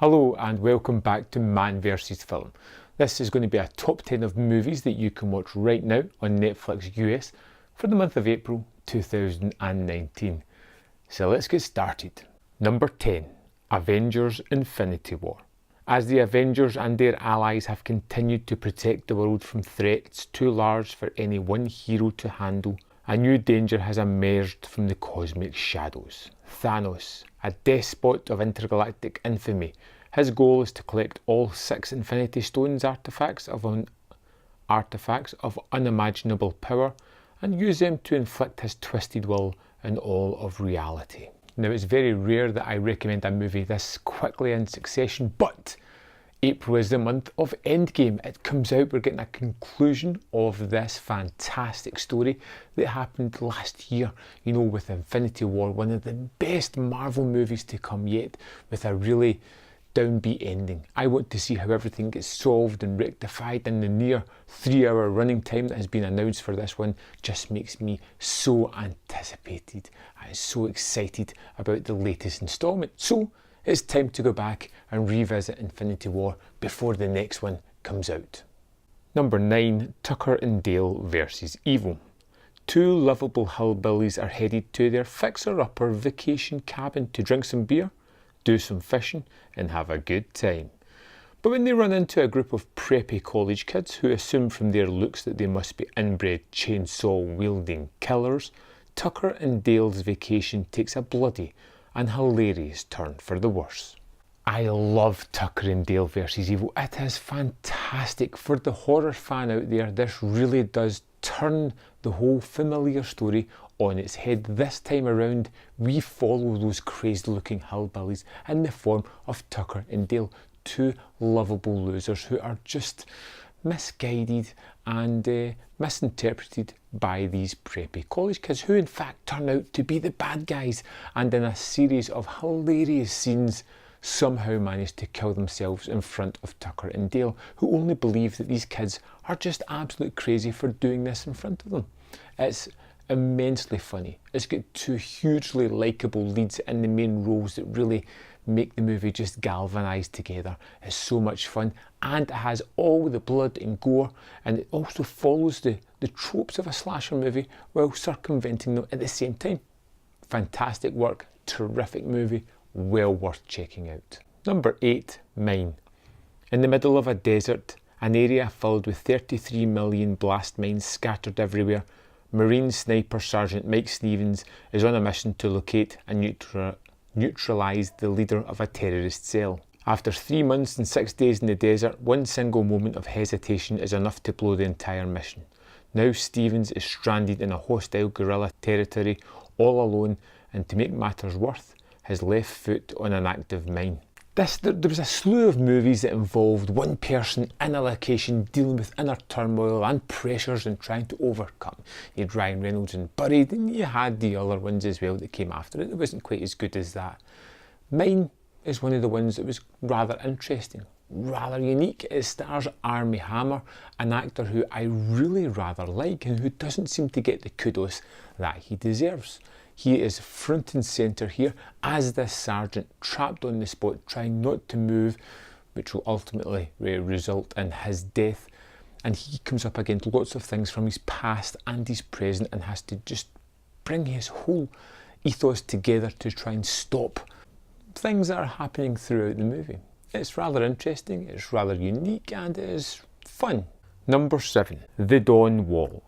Hello and welcome back to Man vs Film. This is going to be a top 10 of movies that you can watch right now on Netflix US for the month of April 2019. So let's get started. Number 10. Avengers Infinity War. As the Avengers and their allies have continued to protect the world from threats too large for any one hero to handle, a new danger has emerged from the cosmic shadows. Thanos, a despot of intergalactic infamy. His goal is to collect all 6 Infinity Stones artifacts of unimaginable power and use them to inflict his twisted will in all of reality. Now, it's very rare that I recommend a movie this quickly in succession, but April is the month of Endgame. It comes out, we're getting a conclusion of this fantastic story that happened last year, you know, with Infinity War, one of the best Marvel movies to come yet, with a really downbeat ending. I want to see how everything gets solved and rectified, and the near 3-hour running time that has been announced for this one just makes me so anticipated. I'm so excited about the latest instalment. So it's time to go back and revisit Infinity War before the next one comes out. Number 9. Tucker and Dale vs Evil. 2 lovable hillbillies are headed to their fixer-upper vacation cabin to drink some beer, do some fishing and have a good time. But when they run into a group of preppy college kids who assume from their looks that they must be inbred chainsaw-wielding killers, Tucker and Dale's vacation takes a bloody and hilarious turn for the worse. I love Tucker and Dale vs Evil. It is fantastic. For the horror fan out there, this really does turn the whole familiar story on its head. This time around, we follow those crazed looking hillbillies in the form of Tucker and Dale, 2 lovable losers who are just misguided and misinterpreted by these preppy college kids, who in fact turn out to be the bad guys, and in a series of hilarious scenes somehow manage to kill themselves in front of Tucker and Dale, who only believe that these kids are just absolutely crazy for doing this in front of them. It's immensely funny. It's got 2 hugely likeable leads in the main roles that really make the movie just galvanise together. It's so much fun, and it has all the blood and gore, and it also follows the tropes of a slasher movie while circumventing them at the same time. Fantastic work, terrific movie, well worth checking out. Number 8. Maine. In the middle of a desert, an area filled with 33 million blast mines scattered everywhere, Marine Sniper Sergeant Mike Stevens is on a mission to locate and neutralise the leader of a terrorist cell. After 3 months and 6 days in the desert, one single moment of hesitation is enough to blow the entire mission. Now Stevens is stranded in a hostile guerrilla territory all alone, and to make matters worse, his left foot on an active mine. There was a slew of movies that involved one person in a location dealing with inner turmoil and pressures and trying to overcome. You had Ryan Reynolds and Buried, and you had the other ones as well that came after it. It wasn't quite as good as that. Mine is one of the ones that was rather interesting, rather unique. It stars Armie Hammer, an actor who I really rather like and who doesn't seem to get the kudos that he deserves. He is front and centre here as this sergeant trapped on the spot, trying not to move, which will ultimately result in his death. And he comes up against lots of things from his past and his present, and has to just bring his whole ethos together to try and stop things that are happening throughout the movie. It's rather interesting, it's rather unique, and it is fun. Number 7. The Dawn Wall.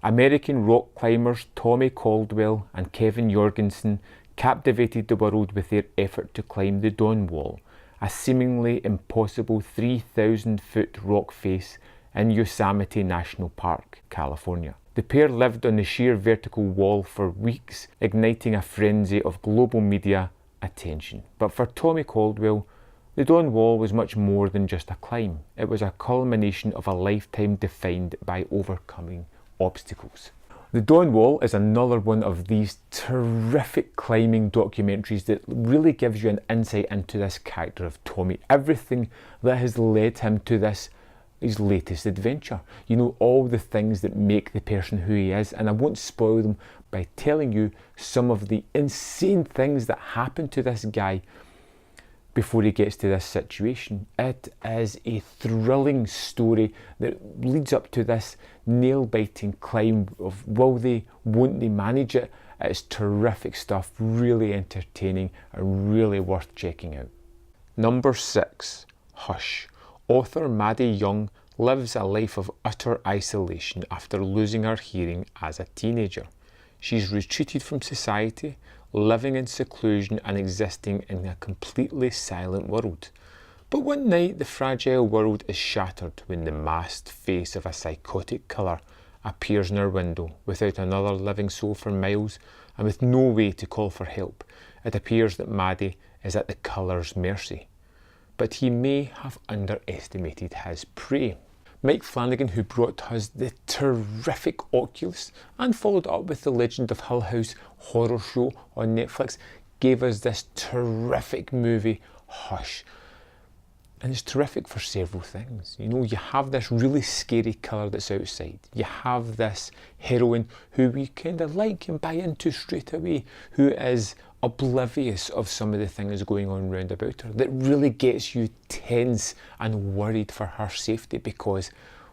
American rock climbers Tommy Caldwell and Kevin Jorgensen captivated the world with their effort to climb the Dawn Wall, a seemingly impossible 3,000-foot rock face in Yosemite National Park, California. The pair lived on the sheer vertical wall for weeks, igniting a frenzy of global media attention. But for Tommy Caldwell, the Dawn Wall was much more than just a climb. It was a culmination of a lifetime defined by overcoming obstacles. The Dawn Wall is another one of these terrific climbing documentaries that really gives you an insight into this character of Tommy, everything that has led him to his latest adventure. You know, all the things that make the person who he is, and I won't spoil them by telling you some of the insane things that happened to this guy before he gets to this situation. It is a thrilling story that leads up to this nail-biting climb of will they, won't they manage it. It's terrific stuff, really entertaining and really worth checking out. Number 6, Hush. Author Maddie Young lives a life of utter isolation after losing her hearing as a teenager. She's retreated from society, living in seclusion and existing in a completely silent world. But one night the fragile world is shattered when the masked face of a psychotic killer appears in her window without another living soul for miles and with no way to call for help. It appears that Maddie is at the killer's mercy, but he may have underestimated his prey. Mike Flanagan, who brought us the terrific Oculus and followed up with the Legend of Hill House horror show on Netflix, gave us this terrific movie, Hush. And it's terrific for several things. You know, you have this really scary killer that's outside. You have this heroine who we kind of like and buy into straight away, who is oblivious of some of the things going on round about her, that really gets you tense and worried for her safety because,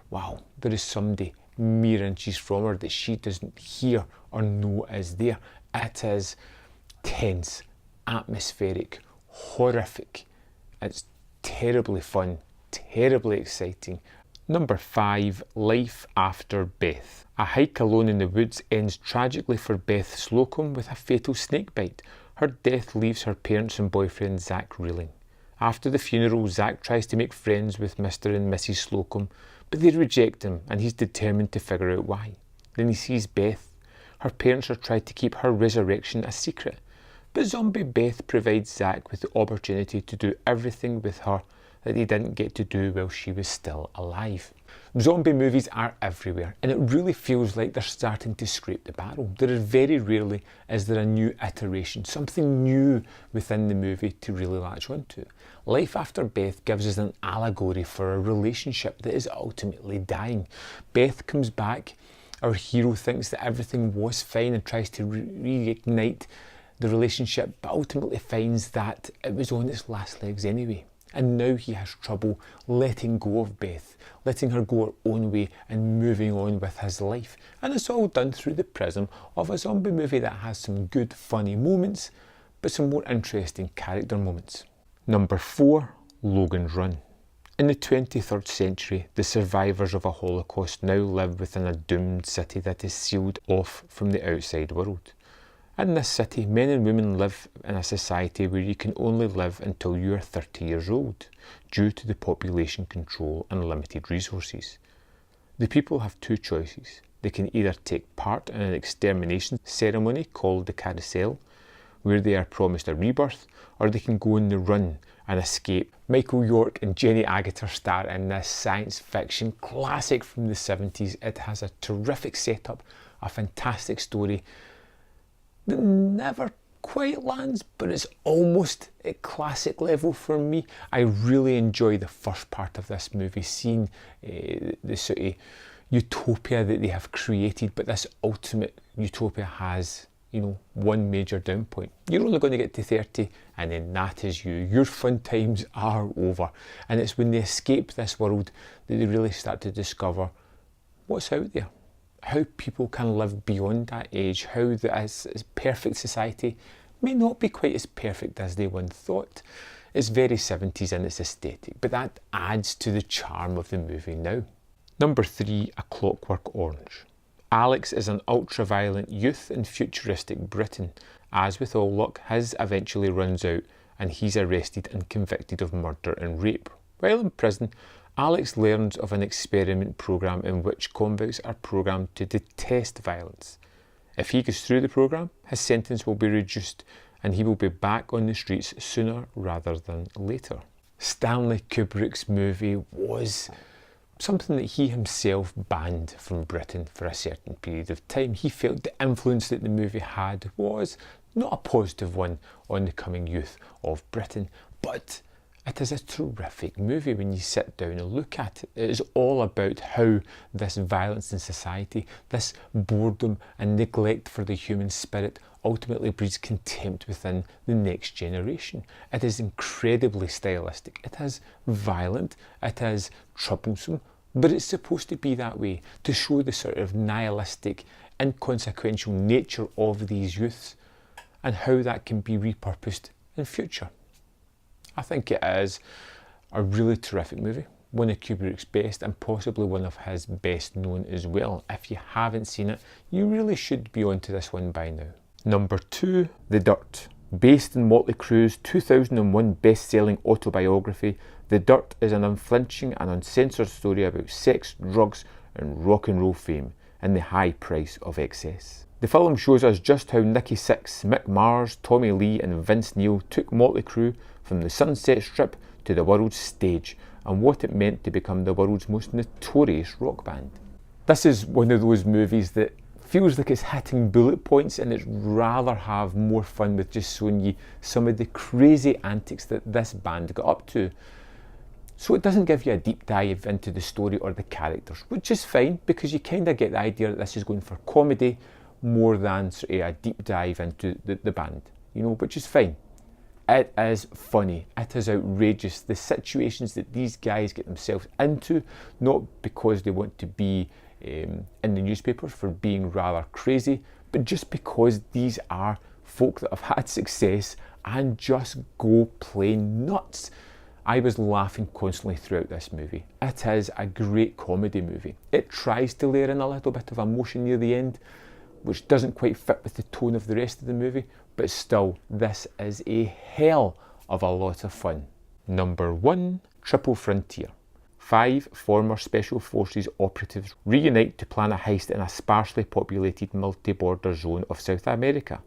wow, there is somebody mere inches from her that she doesn't hear or know is there. It is tense, atmospheric, horrific. It's terribly fun, terribly exciting. Number 5, Life After Beth. A hike alone in the woods ends tragically for Beth Slocum with a fatal snake bite. Her death leaves her parents and boyfriend Zach reeling. After the funeral, Zach tries to make friends with Mr. and Mrs. Slocum, but they reject him and he's determined to figure out why. Then he sees Beth. Her parents are trying to keep her resurrection a secret, but zombie Beth provides Zach with the opportunity to do everything with her that he didn't get to do while she was still alive. Zombie movies are everywhere, and it really feels like they're starting to scrape the barrel. There is very rarely is there a new iteration, something new within the movie to really latch onto. Life After Beth gives us an allegory for a relationship that is ultimately dying. Beth comes back, our hero thinks that everything was fine and tries to reignite the relationship, but ultimately finds that it was on its last legs anyway. And now he has trouble letting go of Beth, letting her go her own way and moving on with his life. And it's all done through the prism of a zombie movie that has some good funny moments, but some more interesting character moments. Number 4, Logan Run. In the 23rd century, the survivors of a Holocaust now live within a doomed city that is sealed off from the outside world. In this city, men and women live in a society where you can only live until you are 30 years old, due to the population control and limited resources. The people have two choices. They can either take part in an extermination ceremony called the carousel, where they are promised a rebirth, or they can go on the run and escape. Michael York and Jenny Agutter star in this science fiction classic from the 70s. It has a terrific setup, a fantastic story that never quite lands, but it's almost at classic level for me. I really enjoy the first part of this movie, seeing the sort of utopia that they have created, but this ultimate utopia has, you know, one major down point. You're only going to get to 30 and then that is you. Your fun times are over. And it's when they escape this world that they really start to discover what's out there, how people can live beyond that age, how this perfect society may not be quite as perfect as they once thought. It's very 70s in its aesthetic, but that adds to the charm of the movie now. Number 3, A Clockwork Orange. Alex is an ultra-violent youth in futuristic Britain. As with all luck, his eventually runs out and he's arrested and convicted of murder and rape. While in prison, Alex learns of an experiment program in which convicts are programmed to detest violence. If he goes through the program, his sentence will be reduced and he will be back on the streets sooner rather than later. Stanley Kubrick's movie was something that he himself banned from Britain for a certain period of time. He felt the influence that the movie had was not a positive one on the coming youth of Britain, but It is a terrific movie when you sit down and look at it. It is all about how this violence in society, this boredom and neglect for the human spirit ultimately breeds contempt within the next generation. It is incredibly stylistic. It is violent. It is troublesome. But it's supposed to be that way, to show the sort of nihilistic, inconsequential nature of these youths and how that can be repurposed in future. I think it is a really terrific movie, one of Kubrick's best and possibly one of his best known as well. If you haven't seen it, you really should be onto this one by now. Number 2, The Dirt. Based in Motley Crue's 2001 best-selling autobiography, The Dirt is an unflinching and uncensored story about sex, drugs and rock and roll fame and the high price of excess. The film shows us just how Nikki Sixx, Mick Mars, Tommy Lee and Vince Neil took Motley Crue from the Sunset Strip to the world's stage and what it meant to become the world's most notorious rock band. This is one of those movies that feels like it's hitting bullet points and it's rather have more fun with just showing you some of the crazy antics that this band got up to. So it doesn't give you a deep dive into the story or the characters, which is fine because you kind of get the idea that this is going for comedy more than sort of a deep dive into the band, you know, which is fine. It is funny, it is outrageous, the situations that these guys get themselves into, not because they want to be in the newspapers for being rather crazy, but just because these are folk that have had success and just go plain nuts. I was laughing constantly throughout this movie. It is a great comedy movie. It tries to layer in a little bit of emotion near the end, which doesn't quite fit with the tone of the rest of the movie, but still, this is a hell of a lot of fun. Number 1, Triple Frontier. 5 former Special Forces operatives reunite to plan a heist in a sparsely populated multi-border zone of South America.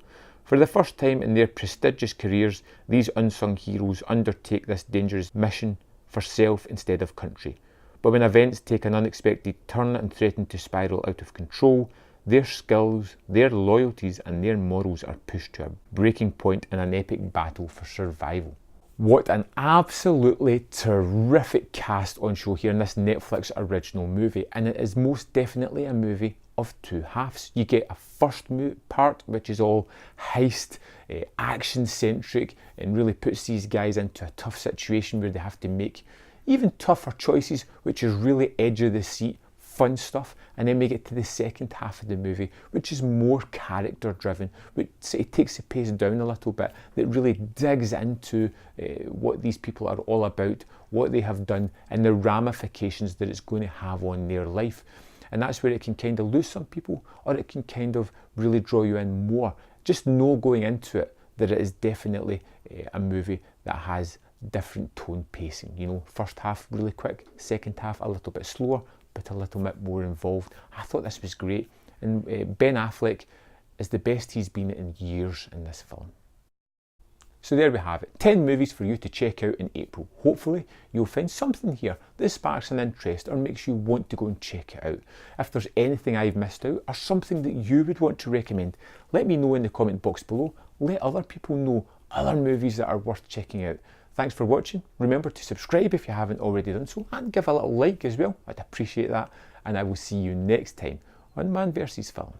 For the first time in their prestigious careers, these unsung heroes undertake this dangerous mission for self instead of country. But when events take an unexpected turn and threaten to spiral out of control, their skills, their loyalties and their morals are pushed to a breaking point in an epic battle for survival. What an absolutely terrific cast on show here in this Netflix original movie, and it is most definitely a movie of two halves. You get a first part which is all heist, action centric, and really puts these guys into a tough situation where they have to make even tougher choices, which is really edge of the seat fun stuff. And then we get to the second half of the movie, which is more character driven, which it takes the pace down a little bit, that really digs into what these people are all about, what they have done and the ramifications that it's going to have on their life. And that's where it can kind of lose some people, or it can kind of really draw you in more. Just know going into it that it is definitely a movie that has different tone pacing. You know, first half really quick, second half a little bit slower, but a little bit more involved. I thought this was great, and Ben Affleck is the best he's been in years in this film. So there we have it, 10 movies for you to check out in April. Hopefully you'll find something here that sparks an interest or makes you want to go and check it out. If there's anything I've missed out or something that you would want to recommend, let me know in the comment box below. Let other people know other movies that are worth checking out. Thanks for watching. Remember to subscribe if you haven't already done so, and give a little like as well. I'd appreciate that. And I will see you next time on Man vs. Film.